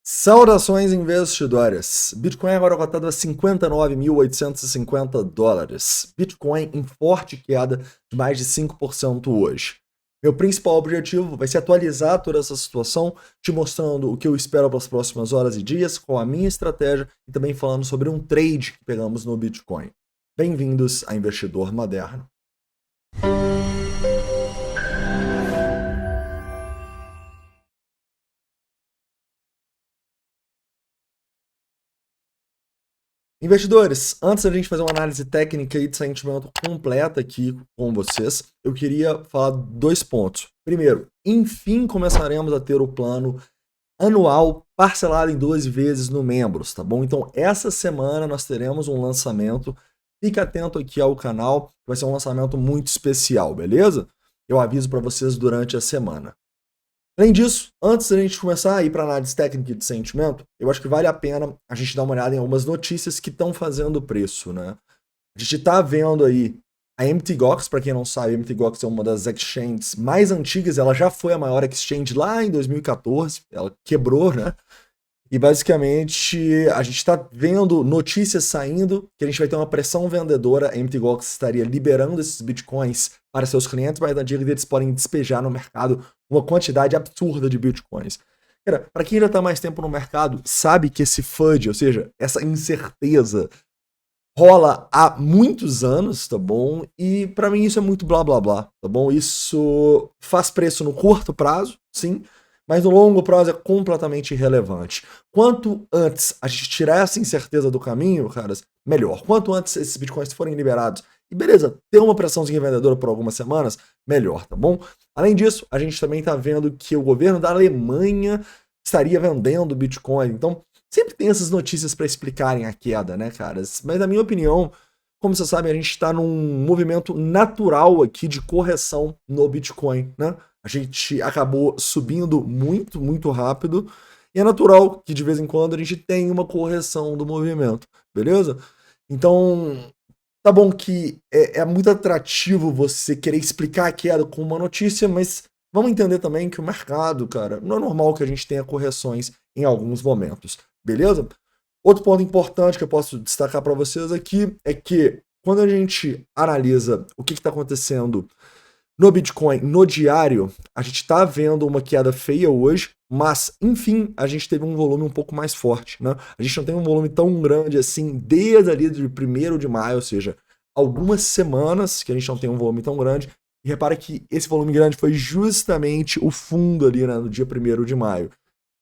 Saudações investidores! Bitcoin agora cotado a 59.850 dólares. Bitcoin em forte queda de mais de 5% hoje. Meu principal objetivo vai ser atualizar toda essa situação, te mostrando o que eu espero para as próximas horas e dias, qual a minha estratégia e também falando sobre um trade que pegamos no Bitcoin. Bem-vindos a Investidor Moderno. Investidores, antes da gente fazer uma análise técnica e de sentimento completa aqui com vocês, eu queria falar dois pontos. Primeiro, enfim começaremos a ter o plano anual parcelado em 12 vezes no Membros, tá bom? Então, essa semana nós teremos um lançamento. Fique atento aqui ao canal, que vai ser um lançamento muito especial, beleza? Eu aviso para vocês durante a semana. Além disso, antes da gente começar a ir para análise técnica de sentimento, eu acho que vale a pena a gente dar uma olhada em algumas notícias que estão fazendo preço, né? A gente está vendo aí a MTGOX, para quem não sabe, a MTGOX é uma das exchanges mais antigas, ela já foi a maior exchange lá em 2014, ela quebrou, né? E basicamente a gente está vendo notícias saindo que a gente vai ter uma pressão vendedora, a MTGOX estaria liberando esses bitcoins para seus clientes, mas na dívida eles podem despejar no mercado uma quantidade absurda de bitcoins. Cara, para quem já está mais tempo no mercado, sabe que esse FUD, ou seja, essa incerteza, rola há muitos anos, tá bom? E para mim isso é muito blá blá blá, tá bom? Isso faz preço no curto prazo, sim, mas no longo prazo é completamente irrelevante. Quanto antes a gente tirar essa incerteza do caminho, caras, melhor. Quanto antes esses bitcoins forem liberados e beleza, ter uma pressãozinha vendedora por algumas semanas, melhor, tá bom? Além disso, a gente também tá vendo que o governo da Alemanha estaria vendendo Bitcoin. Então, sempre tem essas notícias para explicarem a queda, né, caras? Mas na minha opinião, como vocês sabem, a gente está num movimento natural aqui de correção no Bitcoin, né? A gente acabou subindo muito, muito rápido. E é natural que de vez em quando a gente tenha uma correção do movimento, beleza? Então, tá bom que é muito atrativo você querer explicar a queda com uma notícia, mas vamos entender também que o mercado, cara, não é normal que a gente tenha correções em alguns momentos, beleza? Outro ponto importante que eu posso destacar para vocês aqui é que quando a gente analisa o que está acontecendo no Bitcoin no diário, a gente está vendo uma queda feia hoje, mas, enfim, a gente teve um volume um pouco mais forte, né? A gente não tem um volume tão grande assim desde ali de 1º de maio, ou seja, algumas semanas que a gente não tem um volume tão grande. E repara que esse volume grande foi justamente o fundo ali, né, no dia 1º de maio.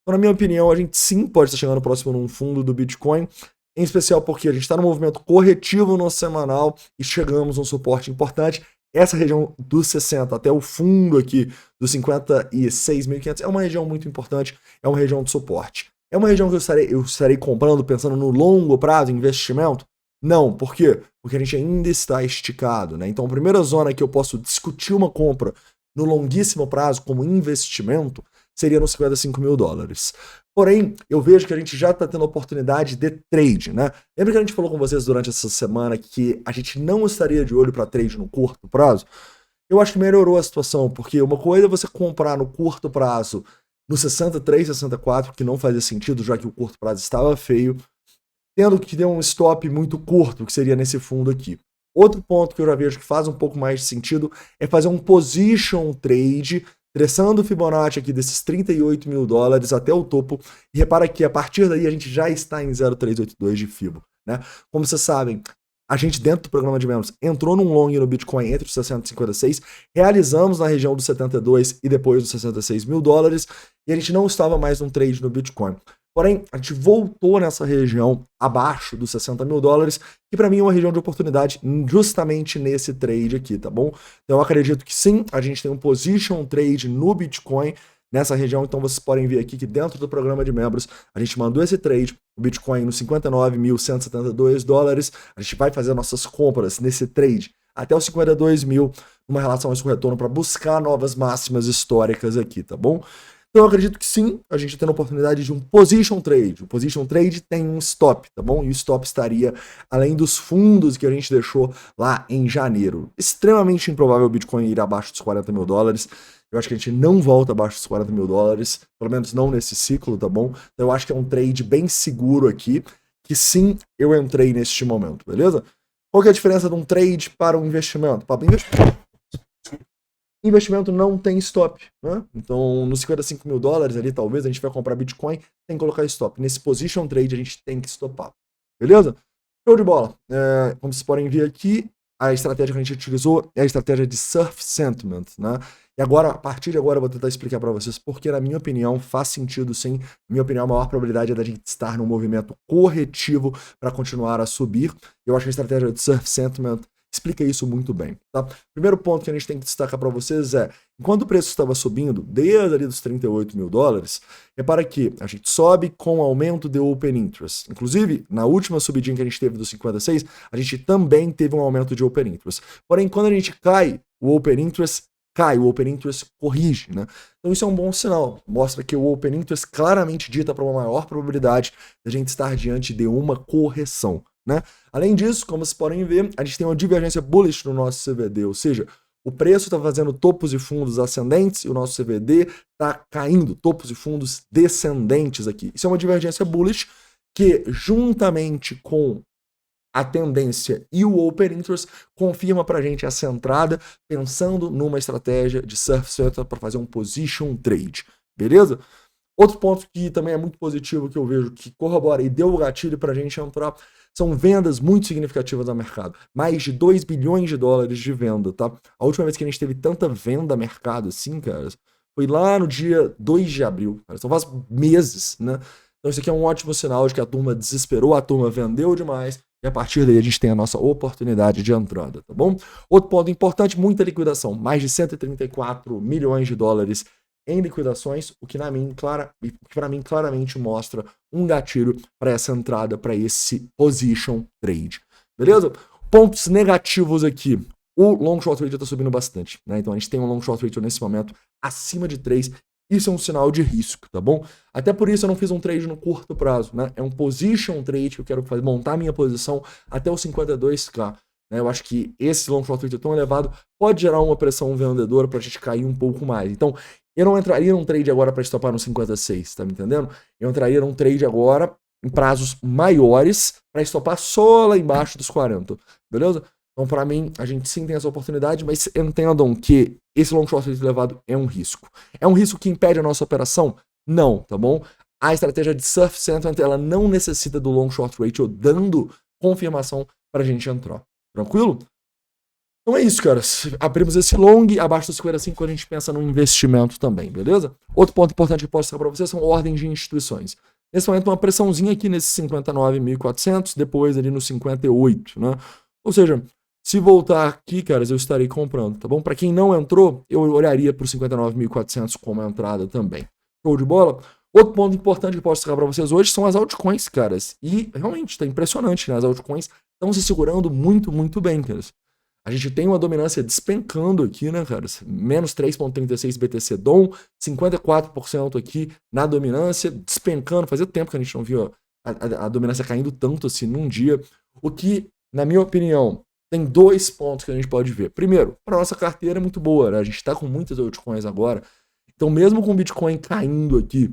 Então, na minha opinião, a gente sim pode estar chegando próximo num fundo do Bitcoin, em especial porque a gente está no movimento corretivo no semanal e chegamos a um suporte importante. Essa região dos 60 até o fundo aqui dos 56.500 é uma região muito importante, é uma região de suporte. É uma região que eu estarei comprando pensando no longo prazo, investimento? Não, por quê? Porque a gente ainda está esticado, né? Então a primeira zona que eu posso discutir uma compra no longuíssimo prazo como investimento seria nos 55 mil dólares. Porém, eu vejo que a gente já está tendo oportunidade de trade, né? Lembra que a gente falou com vocês durante essa semana que a gente não estaria de olho para trade no curto prazo? Eu acho que melhorou a situação, porque uma coisa é você comprar no curto prazo no 63, 64, que não fazia sentido, já que o curto prazo estava feio, tendo que ter um stop muito curto, que seria nesse fundo aqui. Outro ponto que eu já vejo que faz um pouco mais de sentido é fazer um position trade, traçando o Fibonacci aqui desses 38 mil dólares até o topo. E repara que a partir daí a gente já está em 0,382 de Fibo, né? Como vocês sabem, a gente dentro do programa de membros entrou num long no Bitcoin entre os 60 e 56, realizamos na região dos 72 e depois dos 66 mil dólares, e a gente não estava mais num trade no Bitcoin. Porém, a gente voltou nessa região abaixo dos 60 mil dólares, que para mim é uma região de oportunidade justamente nesse trade aqui, tá bom? Então eu acredito que sim, a gente tem um position trade no Bitcoin nessa região, então vocês podem ver aqui que dentro do programa de membros a gente mandou esse trade, o Bitcoin nos 59.172 dólares, a gente vai fazer nossas compras nesse trade até os 52 mil, numa relação a esse retorno para buscar novas máximas históricas aqui, tá bom? Então eu acredito que sim, a gente tendo a oportunidade de um position trade. O position trade tem um stop, tá bom? E o stop estaria além dos fundos que a gente deixou lá em janeiro. Extremamente improvável o Bitcoin ir abaixo dos 40 mil dólares. Eu acho que a gente não volta abaixo dos 40 mil dólares, pelo menos não nesse ciclo, tá bom? Então eu acho que é um trade bem seguro aqui, que sim, eu entrei neste momento, beleza? Qual que é a diferença de um trade para um investimento? Para investimento não tem stop, né? Então, nos 55 mil dólares ali, talvez, a gente vai comprar Bitcoin, tem que colocar stop. Nesse position trade, a gente tem que stopar, beleza? Show de bola. Como vocês podem ver aqui, a estratégia que a gente utilizou é a estratégia de Surf Sentiment, né? E agora, a partir de agora, eu vou tentar explicar para vocês porque, na minha opinião, faz sentido sim. Na minha opinião, a maior probabilidade é da gente estar num movimento corretivo para continuar a subir. Eu acho que a estratégia de Surf Sentiment explica isso muito bem, tá? Primeiro ponto que a gente tem que destacar para vocês é, enquanto o preço estava subindo, desde ali dos 38 mil dólares, repara que a gente sobe com o aumento de Open Interest. Inclusive, na última subidinha que a gente teve dos 56, a gente também teve um aumento de Open Interest. Porém, quando a gente cai, o Open Interest cai, o Open Interest corrige, né? Então isso é um bom sinal, mostra que o Open Interest claramente dita para uma maior probabilidade de a gente estar diante de uma correção, né? Além disso, como vocês podem ver, a gente tem uma divergência bullish no nosso CVD, ou seja, o preço está fazendo topos e fundos ascendentes e o nosso CVD está caindo, topos e fundos descendentes aqui. Isso é uma divergência bullish que, juntamente com a tendência e o Open Interest, confirma para a gente essa entrada, pensando numa estratégia de Surf Sentiment para fazer um position trade, beleza? Outro ponto que também é muito positivo, que eu vejo que corrobora e deu o gatilho para a gente entrar, são vendas muito significativas no mercado. Mais de 2 bilhões de dólares de venda, tá? A última vez que a gente teve tanta venda no mercado assim, cara, foi lá no dia 2 de abril. Cara. Então faz meses, né? Então isso aqui é um ótimo sinal de que a turma desesperou, a turma vendeu demais, e a partir daí a gente tem a nossa oportunidade de entrada, tá bom? Outro ponto importante, muita liquidação. Mais de 134 milhões de dólares em liquidações, o que para mim claramente mostra um gatilho para essa entrada, para esse position trade. Beleza? Pontos negativos aqui. O long short ratio está subindo bastante, né? Então a gente tem um long short ratio nesse momento acima de 3. Isso é um sinal de risco, tá bom? Até por isso eu não fiz um trade no curto prazo, né? É um position trade que eu quero fazer, montar minha posição até os 52k. Eu acho que esse long short ratio tão elevado pode gerar uma pressão vendedora para a gente cair um pouco mais. Então, eu não entraria num trade agora para estopar no 56, tá me entendendo? Eu entraria num trade agora em prazos maiores para estopar só lá embaixo dos 40, beleza? Então, para mim, a gente sim tem essa oportunidade, mas entendam que esse long short elevado é um risco. É um risco que impede a nossa operação? Não, tá bom? A estratégia de Surf Sentiment, ela não necessita do long short ratio dando confirmação para a gente entrar. Tranquilo? Então é isso, cara. Abrimos esse long, abaixo dos 55 quando a gente pensa no investimento também, beleza? Outro ponto importante que eu posso mostrar para vocês são ordens de instituições. Nesse momento, uma pressãozinha aqui nesses 59.400, depois ali no 58, né? Ou seja, se voltar aqui, caras, eu estarei comprando, tá bom? Para quem não entrou, eu olharia para os 59.400 como entrada também. Show de bola? Outro ponto importante que eu posso mostrar para vocês hoje são as altcoins, caras. E realmente, tá impressionante, né? As altcoins estão se segurando muito, muito bem, caras. A gente tem uma dominância despencando aqui, né, cara? Menos 3,36 BTC DOM, 54% aqui na dominância, despencando. Fazia tempo que a gente não viu a dominância caindo tanto assim num dia. O que, na minha opinião, tem dois pontos que a gente pode ver. Primeiro, para nossa carteira é muito boa, né? A gente está com muitas altcoins agora. Então, mesmo com o Bitcoin caindo aqui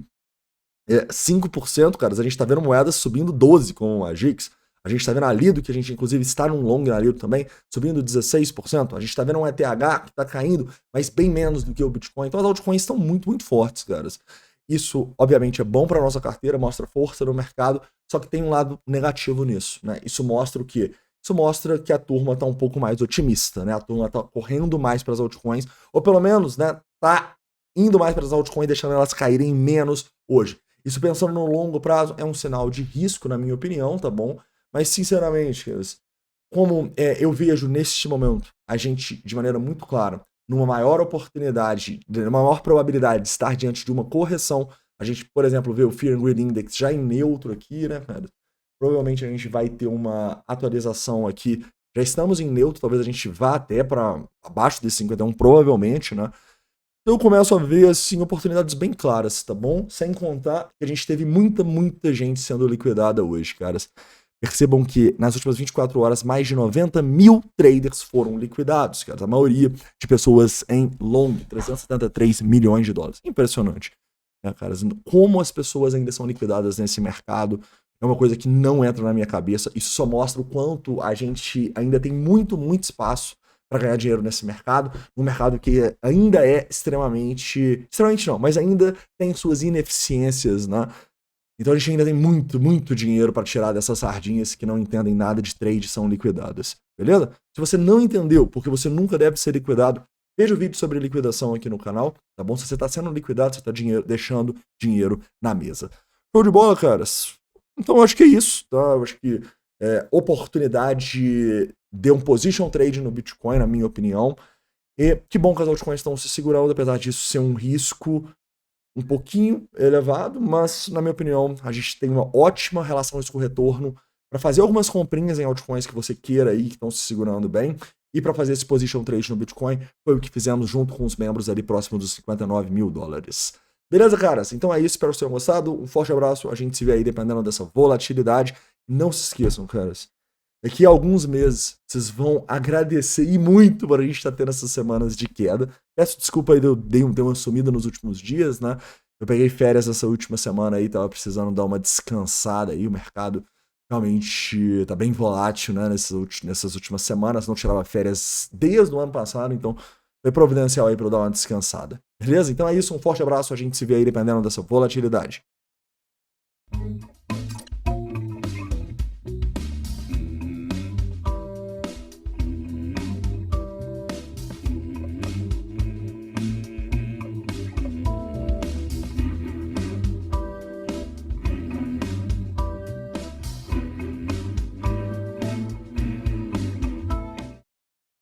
5%, cara, a gente está vendo moedas subindo 12%, como a GIX. A gente está vendo a Lido, que a gente inclusive está num long na Lido também, subindo 16%. A gente está vendo um ETH que está caindo, mas bem menos do que o Bitcoin. Então as altcoins estão muito, muito fortes, caras. Isso, obviamente, é bom para a nossa carteira, mostra força no mercado, só que tem um lado negativo nisso, né? Isso mostra o quê? Isso mostra que a turma está um pouco mais otimista, né? A turma está correndo mais para as altcoins, ou pelo menos, né, tá indo mais para as altcoins, deixando elas caírem menos hoje. Isso pensando no longo prazo é um sinal de risco, na minha opinião, tá bom? Mas, sinceramente, como eu vejo neste momento a gente, de maneira muito clara, numa maior oportunidade, numa maior probabilidade de estar diante de uma correção, a gente, por exemplo, vê o Fear and Greed Index já em neutro aqui, né, cara? Provavelmente a gente vai ter uma atualização aqui. Já estamos em neutro, talvez a gente vá até para abaixo de 51, provavelmente, né? Então eu começo a ver, assim, oportunidades bem claras, tá bom? Sem contar que a gente teve muita gente sendo liquidada hoje, caras. Percebam que nas últimas 24 horas, mais de 90 mil traders foram liquidados, caras. A maioria de pessoas em long, 373 milhões de dólares. Impressionante, né, caras? Como as pessoas ainda são liquidadas nesse mercado é uma coisa que não entra na minha cabeça. Isso só mostra o quanto a gente ainda tem muito espaço para ganhar dinheiro nesse mercado, um mercado que ainda é extremamente não, mas ainda tem suas ineficiências, né? Então a gente ainda tem muito dinheiro para tirar dessas sardinhas que não entendem nada de trade e são liquidadas, beleza? Se você não entendeu porque você nunca deve ser liquidado, veja o vídeo sobre liquidação aqui no canal, tá bom? Se você está sendo liquidado, você está deixando dinheiro na mesa. Show de bola, caras? Então eu acho que é isso, tá? Eu acho que oportunidade de um position trade no Bitcoin, na minha opinião. E que bom que as altcoins estão se segurando, apesar disso ser um risco um pouquinho elevado, mas, na minha opinião, a gente tem uma ótima relação risco-retorno para fazer algumas comprinhas em altcoins que você queira aí, que estão se segurando bem, e para fazer esse position trade no Bitcoin, foi o que fizemos junto com os membros ali próximo dos 59 mil dólares. Beleza, caras? Então é isso, espero que vocês tenham gostado, um forte abraço, a gente se vê aí dependendo dessa volatilidade. Não se esqueçam, caras, daqui a alguns meses, vocês vão agradecer e muito por a gente estar tendo essas semanas de queda. Peço desculpa aí de eu ter uma sumida nos últimos dias, né? Eu peguei férias essa última semana aí, tava precisando dar uma descansada aí. O mercado realmente tá bem volátil, né? Nessas últimas semanas. Não tirava férias desde o ano passado, então foi providencial aí pra eu dar uma descansada. Beleza? Então é isso, um forte abraço. A gente se vê aí dependendo dessa volatilidade.